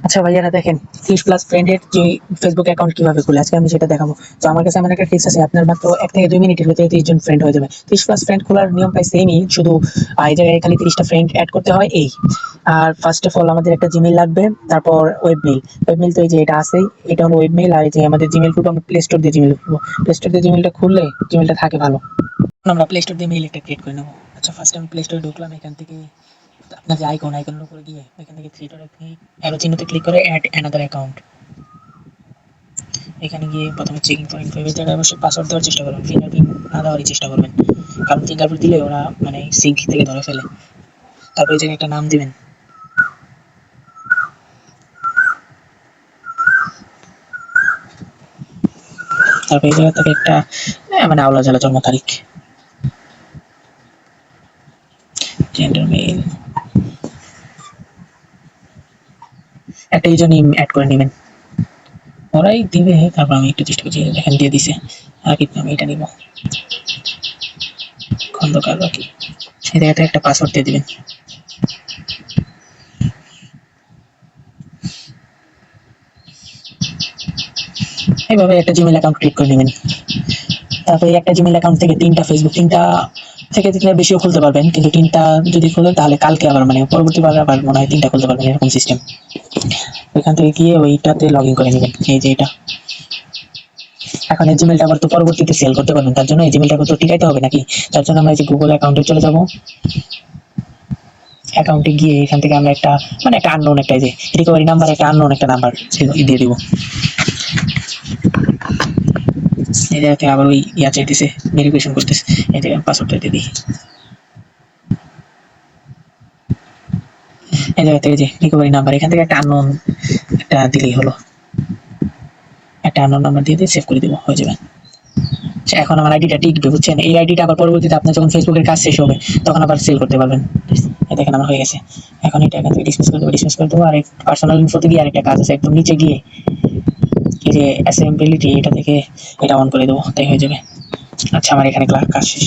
আচ্ছা ভাইয়ারা দেখেন 30 প্লাস ফ্রেন্ডের যে ফেসবুক অ্যাকাউন্ট কিভাবে খুলে আজকে আমি সেটা দেখাবো। তো আমার কাছে এমন একটা টিপস আছে, আপনার মাত্র 1 থেকে 2 মিনিটের ভিতরে 30 জন ফ্রেন্ড হয়ে যাবে। 30 প্লাস ফ্রেন্ড খোলার নিয়ম প্রায় সেমই, শুধু এই জায়গায় খালি 30টা ফ্রেন্ড অ্যাড করতে হয় এই। আর ফার্স্ট অফ অল আমাদের একটা জিমেইল লাগবে, তারপর ওয়েবমেইল। ওয়েবমেইল তো এই যে এটা আছেই, এটা হলো ওয়েবমেইল। আর এই যে আমাদের জিমেইল খুলবো, আমরা প্লে স্টোর দিয়ে জিমেইল খুলবো। প্লে স্টোর দিয়ে জিমেইলটা খুললে জিমেইলটা থাকে ভালো। আমরা প্লে স্টোর দিয়ে মেইল একটা ক্রিয়েট করে নেবো। আচ্ছা ফার্স্ট আমি প্লে স্টোরে ঢুকলাম, এখান থেকে আপনার যে আইকনের উপরে গিয়ে এখান থেকে থ্রি ডটে অ্যারো চিহ্নতে ক্লিক করে অ্যাড অ্যানাদার অ্যাকাউন্ট। এখানে গিয়ে প্রথমে চেকিং ফর ইনফো, এটাতে অবশ্যই পাসওয়ার্ড দেওয়ার চেষ্টা করবেন, ফিঙ্গারপ্রিন্ট না দেওয়ারই চেষ্টা করবেন, কারণ ফিঙ্গারপ্রিন্ট দিলে ওরা মানে সিঙ্ক থেকে ধরে ফেলে। তারপরে এই জায়গায় একটা নাম দিবেন, তারপর এই জায়গা থেকে একটা মানে আওলা জ্বালা জন্ম তারিখ, জেন্ডার মেল, একটা ইউজার নেম অ্যাড করে নেবেন, ওরাই দিবে। তারপর আমি একটু চেষ্টা করছি, এখানে দিয়ে দিছে। আর কিন্তু আমি এটা নিব খন্দকার বাকি। এই জায়গাতে একটা পাসওয়ার্ড দিয়ে দিবেন। এইভাবে একটা জিমেইল অ্যাকাউন্ট ক্রিয়েট করে নেবেন। তারপরে একটা জিমেইল অ্যাকাউন্ট থেকে 3টা ফেসবুক, 3টা থেকে 3টা বেশিও খুলতে পারবেন, কিন্তু 3টা যদি খোলেন তাহলে কালকে আবার মানে পরবর্তীবার আবার মনে হয় 3টা খুলতে পারবেন, এরকম সিস্টেম। ওইখান থেকে গিয়ে ওইটাতে লগ ইন করে নেবেন, এই যে এটা। এখন এই জিমেলটা আবার তো পরবর্তীতে সেল করতে পারবেন, তার জন্য এই জিমেলটা তো টিকাইতে হবে নাকি। তার জন্য আমরা এই যে গুগল অ্যাকাউন্টে চলে যাব। অ্যাকাউন্টে গিয়ে এখান থেকে আমরা একটা মানে একটা আননোন একটা এই যে রিকভারি নাম্বার, একটা আননোন একটা নাম্বার দিয়ে দিব। এই জায়গাতে আবার ওই ইয়া চাইতেছে, ভেরিফিকেশন করতেছে, এই জায়গায় পাসওয়ার্ডটা দিয়ে দিই। এই জায়গা থেকে যে রিকভারি নাম্বার, এখান থেকে একটা আননোন একটা দিলেই হলো, একটা আননোন নাম্বার দিয়ে সেভ করে দিব, হয়ে যাবে। এখন আমার আইডিটা টিকবে, বুঝছেন? এই আইডিটা আবার পরবর্তীতে আপনার যখন ফেসবুকের কাজ শেষ হবে তখন আবার সেল করতে পারবেন। দেখেন আমার হয়ে গেছে। এখন এটা এখান থেকে ডিসমিস করে দেবো, ডিসমিস করে দেবো। আর পার্সোনাল ইনফোতে গিয়ে আরেকটা কাজ আছে, একদম নিচে গিয়ে এই যে অ্যাসেম্বলিটি, এটা থেকে এটা অন করে দেবো, তাই হয়ে যাবে। আচ্ছা আমার এখানে কাজ শেষ।